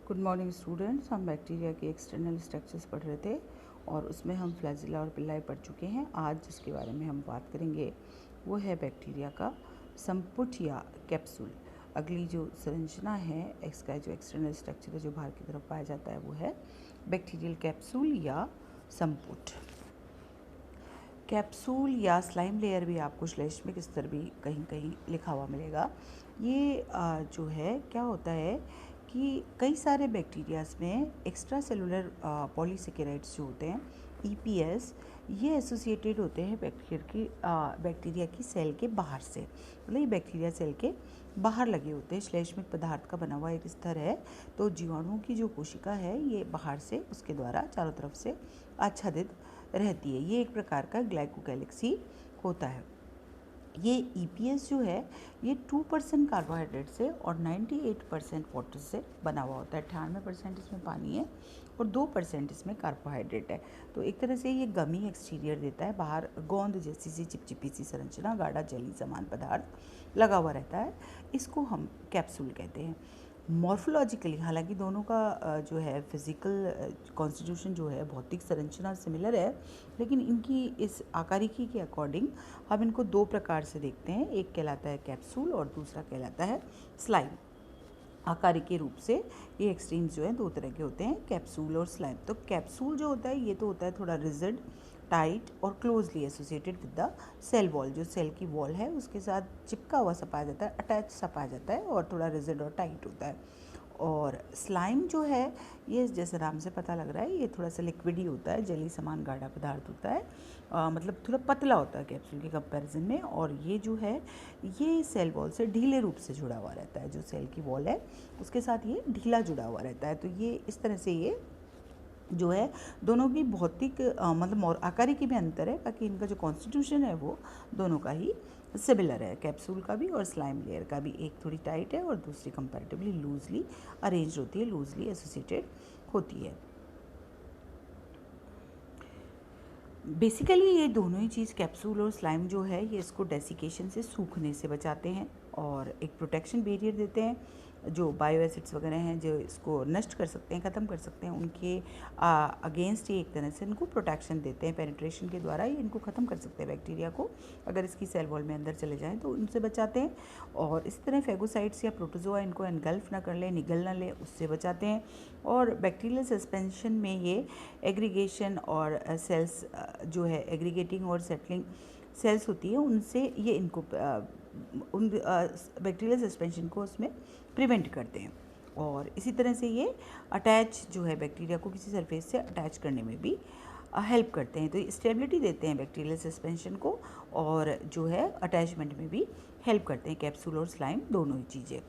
Good morning students. हम bacteria के external structures पढ़ रहे थे और उसमें हम फ्लैजिला और पिल्लाई पढ़ चुके हैं। आज जिसके बारे में हम बात करेंगे वो है बैक्टीरिया का संपुट या कैप्सूल। अगली जो संरचना है, इसका जो एक्सटर्नल स्ट्रक्चर है जो बाहर की तरफ पाया जाता है वो है बैक्टीरियल कैप्सूल या संपुट। कैप्सूल या स्लाइम लेयर भी आपको श्लेष्मिक स्तर भी कहीं कहीं लिखा हुआ मिलेगा। ये जो है क्या होता है कि कई सारे बैक्टीरियाज में एक्स्ट्रा सेलुलर पॉलीसेकेराइड्स जो होते हैं ईपीएस, ये एसोसिएटेड होते हैं बैक्टीरिया की सेल के बाहर से, मतलब ये बैक्टीरिया सेल के बाहर लगे होते हैं। श्लेष्मिक पदार्थ का बना हुआ एक स्तर है, तो जीवाणुओं की जो कोशिका है ये बाहर से उसके द्वारा चारों तरफ से आच्छादित रहती है। ये एक प्रकार का ग्लाइकोगैलेक्सी होता है। ये ईपीएस जो है ये 2% कार्बोहाइड्रेट से और 98% वाटर से बना हुआ होता है। 98% इसमें पानी है और 2% इसमें कार्बोहाइड्रेट है। तो एक तरह से ये गमी एक्सटीरियर देता है, बाहर गोंद जैसी सी चिपचिपी सी संरचना, गाढ़ा जली समान पदार्थ लगा हुआ रहता है। इसको हम कैप्सूल कहते हैं। मॉर्फोलॉजिकली हालांकि दोनों का जो है फिज़िकल कॉन्स्टिट्यूशन जो है, भौतिक संरचना सिमिलर है, लेकिन इनकी इस आकारिकी के अकॉर्डिंग हम इनको दो प्रकार से देखते हैं। एक कहलाता है कैप्सूल और दूसरा कहलाता है स्लाइम। आकारिक के रूप से ये एक्सट्रीम्स जो हैं दो तरह के होते हैं, कैप्सूल और स्लाइम। तो कैप्सूल जो होता है ये तो होता है थोड़ा रिजिड, टाइट और closely associated with the cell wall. जो सेल की वॉल है उसके साथ चिपका हुआ सा पाया जाता है, अटैच सा पाया जाता है और थोड़ा रिजिड और टाइट होता है। और स्लाइम जो है ये जैसे नाम से पता लग रहा है ये थोड़ा सा लिक्विड ही होता है, जली समान गाढ़ा पदार्थ होता है, मतलब थोड़ा पतला होता है कैप्सूल के कंपैरिजन में। और ये जो है ये सेल वॉल से ढीले रूप से जुड़ा हुआ रहता है। जो सेल की वॉल है उसके साथ ये ढीला जुड़ा हुआ रहता है। तो ये इस तरह से ये जो है दोनों की भौतिक मतलब आकारिकी में अंतर है, बाकी इनका जो कॉन्स्टिट्यूशन है वो दोनों का ही सिमिलर है, कैप्सूल का भी और स्लाइम लेयर का भी। एक थोड़ी टाइट है और दूसरी कंपैरेटिवली लूजली अरेंज होती है, लूजली एसोसिएटेड होती है। बेसिकली ये दोनों ही चीज़ कैप्सूल और स्लाइम जो है ये इसको डेसिकेशन से, सूखने से बचाते हैं और एक प्रोटेक्शन बैरियर देते हैं। जो बायो एसिड्स वगैरह हैं जो इसको नष्ट कर सकते हैं, ख़त्म कर सकते हैं, उनके अगेंस्ट ये एक तरह से इनको प्रोटेक्शन देते हैं। पेनिट्रेशन के द्वारा ये इनको ख़त्म कर सकते हैं बैक्टीरिया को, अगर इसकी सेल वॉल में अंदर चले जाएँ तो उनसे बचाते हैं। और इस तरह फेगोसाइट्स या प्रोटोजोआ इनको एनगल्फ ना कर ले, निगल ना ले, उससे बचाते हैं। और बैक्टीरियल सस्पेंशन में ये एग्रीगेशन और सेल्स जो है एग्रीगेटिंग और सेटलिंग सेल्स होती है, उनसे ये इनको उन बैक्टीरियल सस्पेंशन को उसमें प्रिवेंट करते हैं। और इसी तरह से ये अटैच जो है बैक्टीरिया को किसी सरफेस से अटैच करने में भी हेल्प करते हैं। तो ये स्टेबिलिटी देते हैं बैक्टीरियल सस्पेंशन को और जो है अटैचमेंट में भी हेल्प करते हैं, कैप्सूल और स्लाइम दोनों ही चीज़ें।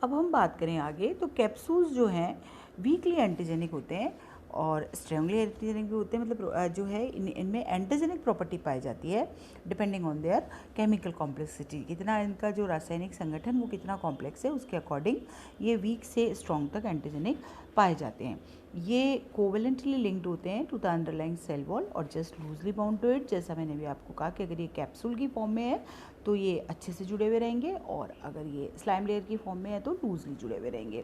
अब हम बात करें आगे, तो कैप्सूल्स जो हैं वीकली एंटीजेनिक होते हैं और स्ट्रांगली एंटीजेनिक भी होते हैं, मतलब जो है इनमें एंटीजेनिक प्रॉपर्टी पाई जाती है depending on their chemical complexity. कितना इनका जो रासायनिक संगठन वो कितना कॉम्प्लेक्स है उसके अकॉर्डिंग ये वीक से स्ट्रॉन्ग तक एंटीजेनिक पाए जाते हैं। ये कोवेलेंटली लिंक्ड होते हैं to the underlying cell wall और just loosely bound to it. जैसा मैंने भी आपको कहा कि अगर ये कैप्सूल की फॉर्म में है तो ये अच्छे से जुड़े हुए रहेंगे और अगर ये स्लाइम लेयर की फॉर्म में है तो लूजली जुड़े हुए रहेंगे।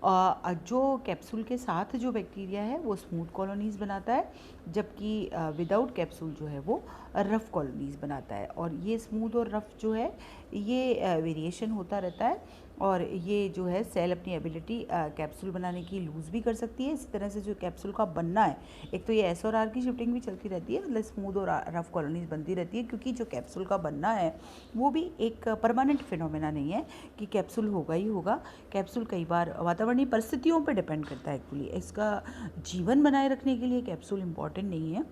जो कैप्सूल के साथ जो बैक्टीरिया है वो स्मूथ कॉलोनीज़ बनाता है, जबकि विदाउट कैप्सूल जो है वो रफ़ कॉलोनीज़ बनाता है। और ये स्मूथ और रफ़ जो है ये वेरिएशन होता रहता है और ये जो है सेल अपनी एबिलिटी कैप्सूल बनाने की लूज़ भी कर सकती है। इसी तरह से जो कैप्सूल का बनना है, एक तो ये एस और आर की शिफ्टिंग भी चलती रहती है, मतलब स्मूथ और रफ़ कॉलोनीज़ बनती रहती है, क्योंकि जो कैप्सूल का बनना है वो भी एक परमानेंट फिनोमेना नहीं है कि कैप्सूल होगा ही होगा। कैप्सूल कई बार वातावरणीय परिस्थितियों पर डिपेंड करता है। एक्चुअली इसका जीवन बनाए रखने के लिए कैप्सूल इम्पॉर्टेंट नहीं है,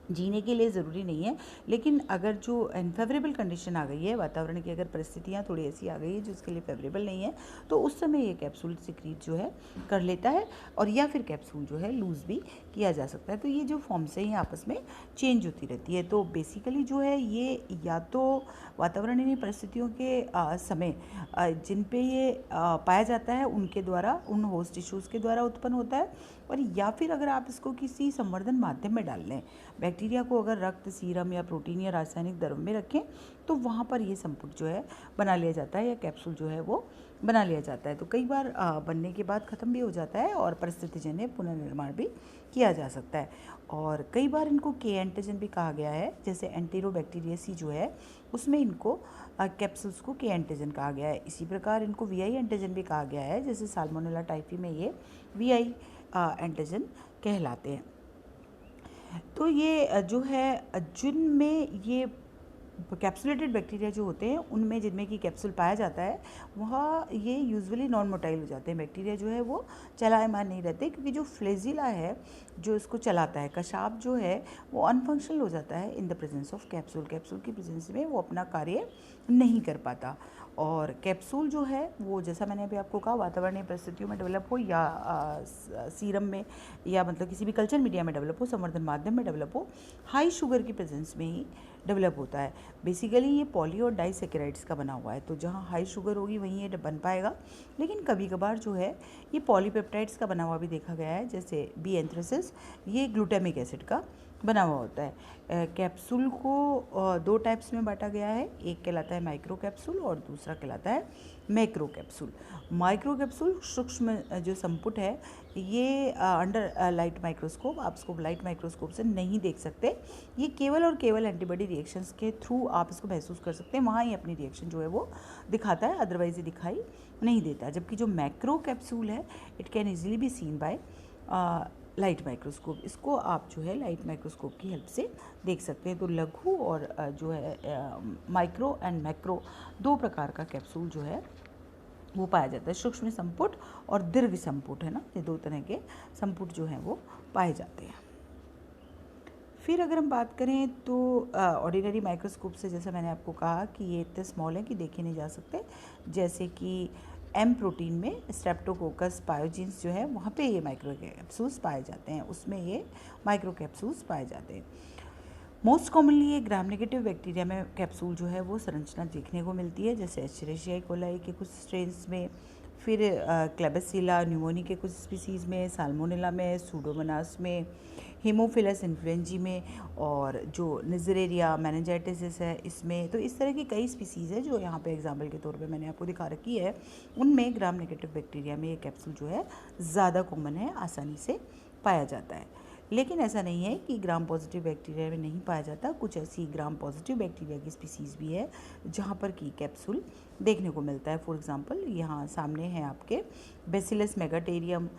जीने के लिए ज़रूरी नहीं है, लेकिन अगर जो अनफेवरेबल कंडीशन आ गई है, वातावरण की अगर परिस्थितियाँ थोड़ी ऐसी आ गई है जो उसके लिए फेवरेबल नहीं है, तो उस समय ये कैप्सूल सिक्रीट जो है कर लेता है और या फिर कैप्सूल जो है लूज़ भी किया जा सकता है। तो ये जो फॉर्म्स हैं ये आपस में चेंज होती रहती है। तो बेसिकली जो है ये या तो वातावरणीय परिस्थितियों के समय जिन पे ये पाया जाता है उनके द्वारा, उन होस्ट टिश्यूज़ के द्वारा उत्पन्न होता है, और या फिर अगर आप इसको किसी संवर्धन माध्यम में डाल लें, बैक्टीरिया को अगर रक्त, सीरम या प्रोटीन या रासायनिक द्रव में रखें तो वहाँ पर ये संपुट जो है बना लिया जाता है या कैप्सूल जो है वो बना लिया जाता है। तो कई बार बनने के बाद ख़त्म भी हो जाता है और परिस्थितिजन्य पुनर्निर्माण भी किया जा सकता है। और कई बार इनको के एंटीजन भी कहा गया है, जैसे एंटेरोबैक्टीरियसी जो है उसमें इनको कैप्सूल्स को के एंटीजन कहा गया है। इसी प्रकार इनको वीआई एंटीजन भी कहा गया है, जैसे साल्मोनेला टाइफी में ये वीआई एंटीजन कहलाते हैं। तो ये जो है जिनमें ये कैप्सुलेटेड बैक्टीरिया जो होते हैं उनमें जिनमें कि कैप्सूल पाया जाता है वह ये यूजुअली नॉन मोटाइल हो जाते हैं। बैक्टीरिया जो है वो चलायमान नहीं रहते, क्योंकि जो फ्लेजिला है जो इसको चलाता है, कशाप जो है वो अनफंक्शनल हो जाता है in the presence of capsule. Capsule की प्रेजेंस में वो अपना कार्य नहीं कर पाता। और कैप्सूल जो है वो, जैसा मैंने अभी आपको कहा, वातावरणीय परिस्थितियों में डेवलप हो या सीरम में या मतलब किसी भी कल्चर मीडिया में डेवलप हो, संवर्धन माध्यम में डेवलप हो, हाई शुगर की प्रेजेंस में ही डेवलप होता है। बेसिकली ये पॉली और डाइसैकेराइड्स का बना हुआ है, तो जहाँ हाई शुगर होगी वहीं ये बन पाएगा। लेकिन कभी कभार जो है ये पॉलीपेप्टाइड्स का बना हुआ भी देखा गया है, जैसे बी एंथ्रेसिस, ये ग्लूटामिक एसिड का बना हुआ होता है। कैप्सूल को दो टाइप्स में बांटा गया है, एक कहलाता है माइक्रो कैप्सूल और दूसरा कहलाता है मैक्रो कैप्सूल। माइक्रो कैप्सूल सूक्ष्म जो संपुट है ये अंडर लाइट माइक्रोस्कोप, आप इसको लाइट माइक्रोस्कोप से नहीं देख सकते, ये केवल और केवल एंटीबॉडी रिएक्शंस के थ्रू आप इसको महसूस कर सकते हैं, वहाँ ही अपनी रिएक्शन जो है वो दिखाता है, अदरवाइज ये दिखाई नहीं देता। जबकि जो मैक्रो कैप्सूल है it can easily be seen by light microscope, इसको आप जो है लाइट माइक्रोस्कोप की हेल्प से देख सकते हैं। तो लघु और जो है माइक्रो एंड मैक्रो दो प्रकार का कैप्सूल जो है वो पाया जाता है। सूक्ष्म संपुट और दीर्घ संपुट है ना, ये दो तरह के संपुट जो हैं वो पाए जाते हैं। फिर अगर हम बात करें तो ऑर्डिनरी माइक्रोस्कोप से, जैसा मैंने आपको कहा कि ये इतने स्मॉल हैं कि देखे नहीं जा सकते, जैसे कि एम प्रोटीन में स्ट्रेप्टोकोकस पायोजीन्स जो है वहाँ पे ये माइक्रो कैप्सूल्स पाए जाते हैं, उसमें ये माइक्रो कैप्सूल्स पाए जाते हैं। मोस्ट कॉमनली ये ग्राम नेगेटिव बैक्टीरिया में कैप्सूल जो है वो संरचना देखने को मिलती है, जैसे एस्चेरिशिया कोलाई के कुछ स्ट्रेन्स में, फिर क्लेबेसिला न्यूमोनी के कुछ स्पीसीज़ में, साल्मोनेला में, सूडोमोनास में, हीमोफिलस इन्फ्लुएंजी में, और जो निजरेरिया मेनिंजाइटिस है इसमें। तो इस तरह की कई स्पीसीज़ है जो यहाँ पे एग्जाम्पल के तौर पे मैंने आपको दिखा रखी है, उनमें ग्राम नेगेटिव बैक्टीरिया में ये कैप्सूल जो है ज़्यादा कॉमन है, आसानी से पाया जाता है। लेकिन ऐसा नहीं है कि ग्राम पॉजिटिव बैक्टीरिया में नहीं पाया जाता, कुछ ऐसी ग्राम पॉजिटिव बैक्टीरिया की स्पीसीज़ भी है जहाँ पर की कैप्सूल देखने को मिलता है। फॉर एग्जांपल यहाँ सामने है आपके बेसिलस मेगाटेरियम,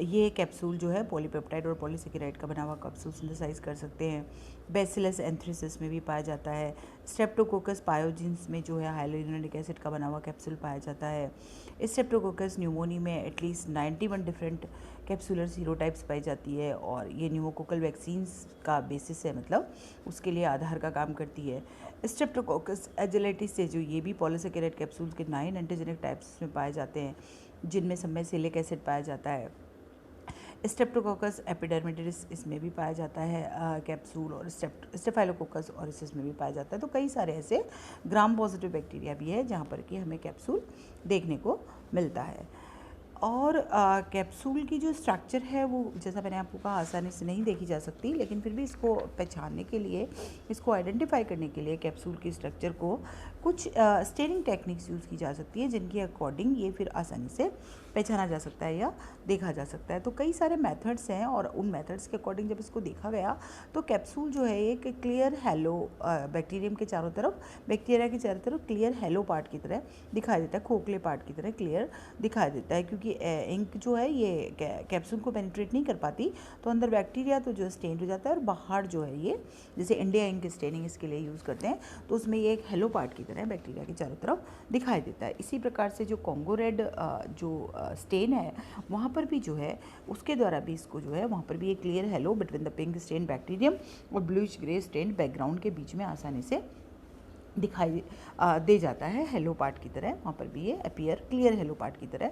ये कैप्सूल जो है पॉलीपेप्टाइड और पॉलीसेकेराइड का बना हुआ कैप्सूल सिंथेसाइज कर सकते हैं। बेसिलस एंथ्रेसिस में भी पाया जाता है। स्ट्रेप्टोकोकस पायोजीन्स में जो है हाइलोरिक एसिड का बना हुआ कैप्सूल पाया जाता है। स्ट्रेप्टोकोकस न्यूमोनी में एटलीस्ट 91 डिफरेंट कैप्सूलर सीरोटाइप्स पाई जाती है, और ये न्यूमोकोकल वैक्सीन्स का बेसिस है, मतलब उसके लिए आधार का काम करती है। स्ट्रेप्टोकोकस एजिलेटिस से जो ये भी पॉलीसेकेराइड कैप्सूल के 9 एंटीजेनिक टाइप्स में पाए जाते हैं, जिनमें सब में सिलिक एसिड पाया जाता है। स्ट्रेप्टोकोकस एपिडर्मिडिस इसमें भी पाया जाता है कैप्सूल, और स्टेफाइलोकोकस और इसमें भी पाया जाता है। तो कई सारे ऐसे ग्राम पॉजिटिव बैक्टीरिया भी है जहाँ पर कि हमें कैप्सूल देखने को मिलता है। और कैप्सूल की जो स्ट्रक्चर है वो, जैसा मैंने आपको कहा, आसानी से नहीं देखी जा सकती, लेकिन फिर भी इसको पहचानने के लिए, इसको आइडेंटिफाई करने के लिए कैप्सूल की स्ट्रक्चर को कुछ स्टेरिंग टेक्निक्स यूज़ की जा सकती है, जिनके अकॉर्डिंग ये फिर आसानी से पहचाना जा सकता है या देखा जा सकता है। तो कई सारे मेथड्स हैं, और उन मेथड्स के अकॉर्डिंग जब इसको देखा गया तो कैप्सूल जो है एक क्लियर हेलो, बैक्टीरियम के चारों तरफ, बैक्टीरिया के चारों तरफ क्लियर हेलो पार्ट की तरह दिखाई देता है, खोखले पार्ट की तरह क्लियर दिखाई देता है, क्योंकि इंक जो है ये कैप्सूल को पेनिट्रेट नहीं कर पाती, तो अंदर बैक्टीरिया तो जो स्टेन हो जाता है, और बाहर जो है ये, जैसे इंडिया इंक स्टेनिंग इसके लिए यूज़ करते हैं, तो उसमें ये एक हेलो पार्ट की तरह बैक्टीरिया के चारों तरफ दिखाई देता है। इसी प्रकार से जो कॉन्गो रेड जो स्टेन है वहाँ पर भी जो है उसके द्वारा भी इसको जो है वहाँ पर भी एक clear halo between the pink stain bacterium और ब्लूइश ग्रे स्टेन बैकग्राउंड के बीच में आसानी से दिखाई दे जाता है हेलो पार्ट की तरह, वहाँ पर भी ये अपीयर क्लियर हेलो पार्ट की तरह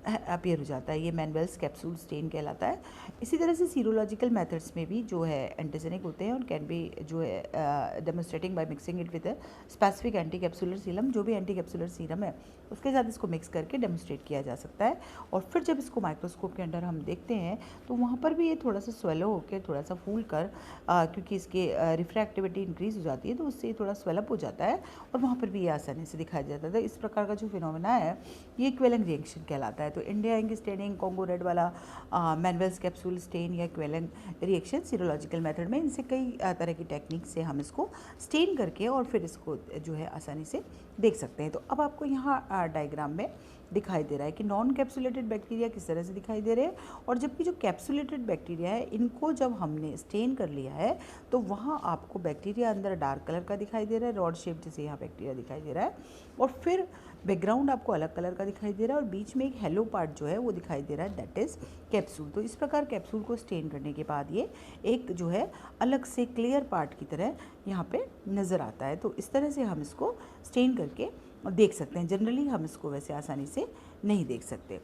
अपीयर हो जाता है। ये मैनुअल्स कैप्सूल स्टेन कहलाता है। इसी तरह से सीरोलॉजिकल मेथड्स में भी जो है एंटीजेनिक होते हैं और कैन बी जो है demonstrating by mixing it with specific anti capsular serum. जो भी एंटी कैप्सुलर सीरम है उसके साथ इसको मिक्स करके डेमोन्स्ट्रेट किया जा सकता है। और फिर जब इसको माइक्रोस्कोप के अंदर हम देखते हैं तो वहाँ पर भी ये थोड़ा सा स्वेलो होकर थोड़ा सा फूल कर क्योंकि इसके रिफ्रैक्टिविटी इंक्रीज हो जाती है तो उससे थोड़ा स्वेलअप हो जाता है और वहाँ पर भी ये आसानी से दिखाई जाता है। इस प्रकार का जो फिनोमेना है ये क्वेलेंग रिएक्शन कहलाता है। तो India ink staining, Congo red वाला मैनुअल्स कैप्सूल स्टेन या क्वेलेंग रिएक्शन सीरोलॉजिकल मेथड में, इनसे कई तरह की टेक्निक से हम इसको स्टेन करके और फिर इसको जो है आसानी से देख सकते हैं। तो अब आपको यहाँ डायग्राम में दिखाई दे रहा है कि नॉन कैप्सुलेटेड बैक्टीरिया किस तरह से दिखाई दे रहे हैं और जबकि जो कैप्सुलेटेड बैक्टीरिया है इनको जब हमने स्टेन कर लिया है तो वहाँ आपको बैक्टीरिया अंदर डार्क कलर का दिखाई दे रहा है, रॉड शेप जैसे यहाँ बैक्टीरिया दिखाई दे रहा है, और फिर बैकग्राउंड आपको अलग कलर का दिखाई दे रहा है और बीच में एक हेलो पार्ट जो है वो दिखाई दे रहा है, दैट इज़ कैप्सूल। तो इस प्रकार कैप्सूल को स्टेन करने के बाद ये एक जो है अलग से क्लियर पार्ट की तरह यहाँ पे नज़र आता है। तो इस तरह से हम इसको स्टेन करके देख सकते हैं। जनरली हम इसको वैसे आसानी से नहीं देख सकते।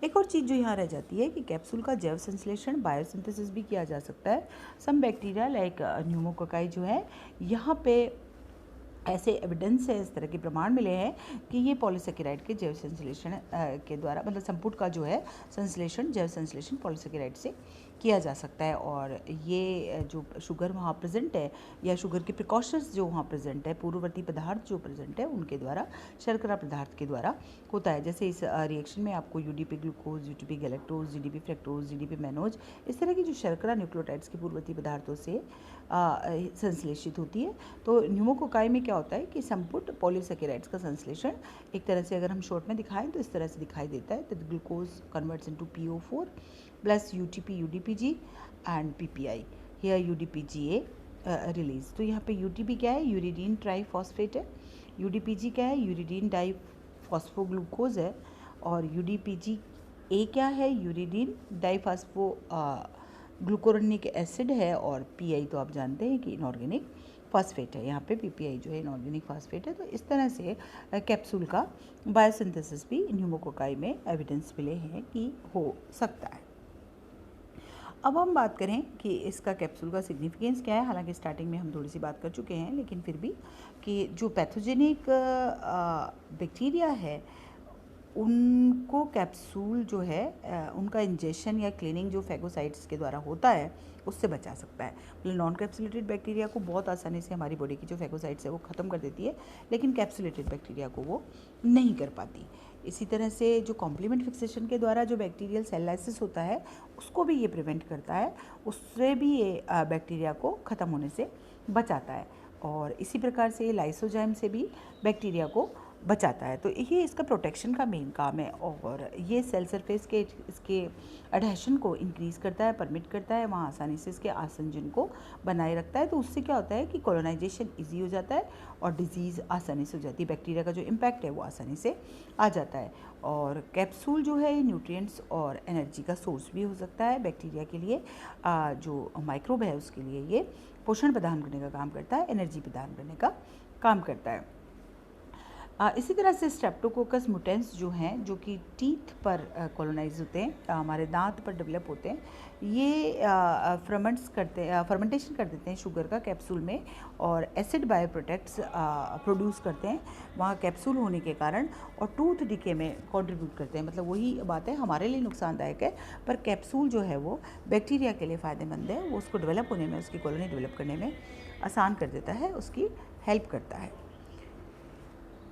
एक और चीज़ जो यहाँ रह जाती है कि कैप्सूल का जैव संश्लेषण बायोसिंथेसिस भी किया जा सकता है। सम बैक्टीरिया लाइक न्यूमोकोकाई जो है यहाँ पे ऐसे एविडेंस है, इस तरह के प्रमाण मिले हैं कि ये पॉलीसेकेराइड के जैव संश्लेषण के द्वारा, मतलब संपुट का जो है संश्लेषण, जैव संश्लेषण पॉलीसेकेराइड से किया जा सकता है। और ये जो शुगर वहाँ प्रेजेंट है या शुगर के प्रिकॉशंस जो वहाँ प्रेजेंट है, पूर्ववर्ती पदार्थ जो प्रेजेंट है उनके द्वारा, शर्करा पदार्थ के द्वारा होता है। जैसे इस रिएक्शन में आपको UDP glucose, UDP galactose, GDP fructose, GDP mannose, इस तरह की जो शर्करा न्यूक्लियोटाइड्स के पूर्ववर्ती पदार्थों से संश्लेषित होती है। तो न्यूमोकोकाई में क्या होता है कि संपुट पॉलीसेकेराइड्स का संश्लेषण एक तरह से अगर हम शॉर्ट में दिखाएं तो इस तरह से दिखाई देता है। तो glucose converts into PO4 plus UTP UDPG and PPI, here UDPGA release. तो यहाँ पे UTP क्या है, यूरिडीन ट्राईफॉस्फेट है, UDPG क्या है, यूरिडीन डाईफॉस्फोग्लूकोज है, और UDPGA क्या है, यूरिडीन डाईफॉस्फो ग्लूकोरोनिक एसिड है, और PI तो आप जानते हैं कि इनऑर्गेनिक फॉस्फेट है। यहाँ पे PPI जो है इनऑर्गेनिक फॉस्फेट है। तो इस तरह से कैप्सूल का बायोसिंथेसिस भी न्यूमोकोकाई में एविडेंस मिले हैं कि हो सकता है। अब हम बात करें कि इसका कैप्सूल का सिग्निफिकेंस क्या है। हालांकि स्टार्टिंग में हम थोड़ी सी बात कर चुके हैं, लेकिन फिर भी कि जो पैथोजेनिक बैक्टीरिया है उनको कैप्सूल जो है उनका इंजेक्शन या क्लीनिंग जो फैगोसाइट्स के द्वारा होता है उससे बचा सकता है। मतलब नॉन कैप्सुलेटेड बैक्टीरिया को बहुत आसानी से हमारी बॉडी की जो फैगोसाइट्स है वो ख़त्म कर देती है, लेकिन कैप्सुलेटेड बैक्टीरिया को वो नहीं कर पाती। इसी तरह से जो कॉम्प्लीमेंट फिक्सेशन के द्वारा जो बैक्टीरियल सेल लाइसिस होता है उसको भी ये प्रिवेंट करता है, उससे भी ये बैक्टीरिया को ख़त्म होने से बचाता है। और इसी प्रकार से लाइसोजाइम से भी बैक्टीरिया को बचाता है। तो ये इसका प्रोटेक्शन का मेन काम है, और ये सेल सरफेस के इसके एडहेशन को इंक्रीज़ करता है, परमिट करता है, वहाँ आसानी से इसके आसंजन को बनाए रखता है। तो उससे क्या होता है कि कॉलोनाइजेशन इजी हो जाता है और डिजीज़ आसानी से हो जाती है, बैक्टीरिया का जो इम्पैक्ट है वो आसानी से आ जाता है। और कैप्सूल जो है न्यूट्रिएंट्स और एनर्जी का सोर्स भी हो सकता है बैक्टीरिया के लिए। जो माइक्रोब है उसके लिए ये पोषण प्रदान करने का काम करता है, एनर्जी प्रदान करने का काम करता है। इसी तरह से स्ट्रेप्टोकोकस मुटेंस जो हैं, जो कि टीथ पर कॉलोनाइज होते हैं, हमारे दांत पर डेवलप होते हैं, ये फर्मेंटेशन कर देते हैं शुगर का कैप्सूल में, और एसिड बायो प्रोडक्ट्स प्रोड्यूस करते हैं वहाँ कैप्सूल होने के कारण, और टूथ डिके में कंट्रीब्यूट करते हैं। मतलब वही बात है, हमारे लिए नुकसानदायक है पर कैप्सूल जो है वो बैक्टीरिया के लिए फ़ायदेमंद है। वो उसको डेवलप होने में, उसकी कॉलोनी डेवलप करने में आसान कर देता है, उसकी हेल्प करता है।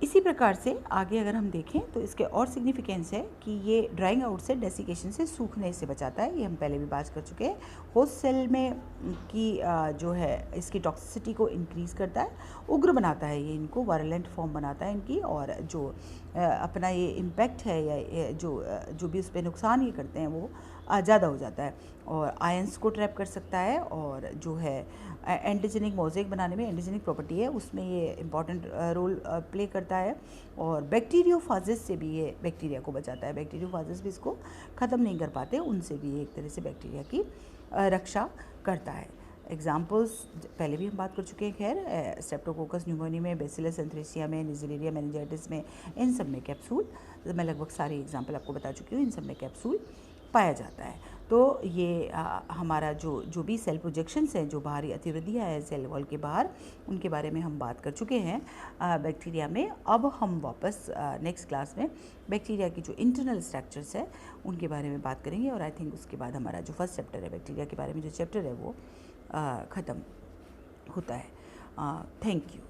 इसी प्रकार से आगे अगर हम देखें तो इसके और सिग्निफिकेंस है कि ये ड्राइंग आउट से, डेसिकेशन से, सूखने से बचाता है। ये हम पहले भी बात कर चुके हैं। होस्ट सेल में की जो है इसकी टॉक्सिसिटी को इंक्रीज़ करता है, उग्र बनाता है, ये इनको वायलेंट फॉर्म बनाता है इनकी, और जो अपना ये इम्पैक्ट है या जो भी उस पर नुकसान ये करते हैं वो ज़्यादा हो जाता है, और आयंस को ट्रैप कर सकता है, और जो है एंटीजेनिक मोज़ेक बनाने में, एंटीजेनिक प्रॉपर्टी है उसमें ये इम्पॉर्टेंट रोल प्ले करता है, और बैक्टीरियोफाजिस से भी ये बैक्टीरिया को बचाता है। बैक्टीरियोफाजिस भी इसको ख़त्म नहीं कर पाते, उनसे भी ये एक तरह से बैक्टीरिया की रक्षा करता है। एग्जाम्पल्स पहले भी हम बात कर चुके हैं, खैर स्ट्रेप्टोकोकस न्यूमोनिया में, बैसिलस एंथ्रेसिया में, निज़लेरिया मेनिंजाइटिस में, इन सब में कैप्सूल, मैं लगभग सारी एग्जाम्पल आपको बता चुकी हूँ, इन सब में कैप्सूल पाया जाता है। तो ये हमारा जो भी सेल प्रोजेक्शंस हैं, जो बाहरी अतिवृद्धियाँ है सेल वॉल के बाहर, उनके बारे में हम बात कर चुके हैं बैक्टीरिया में। अब हम वापस नेक्स्ट क्लास में बैक्टीरिया की जो इंटरनल स्ट्रक्चर्स है उनके बारे में बात करेंगे, और आई थिंक उसके बाद हमारा जो फर्स्ट चैप्टर है बैक्टीरिया के बारे में, जो चैप्टर है वो ख़त्म होता है। Thank you.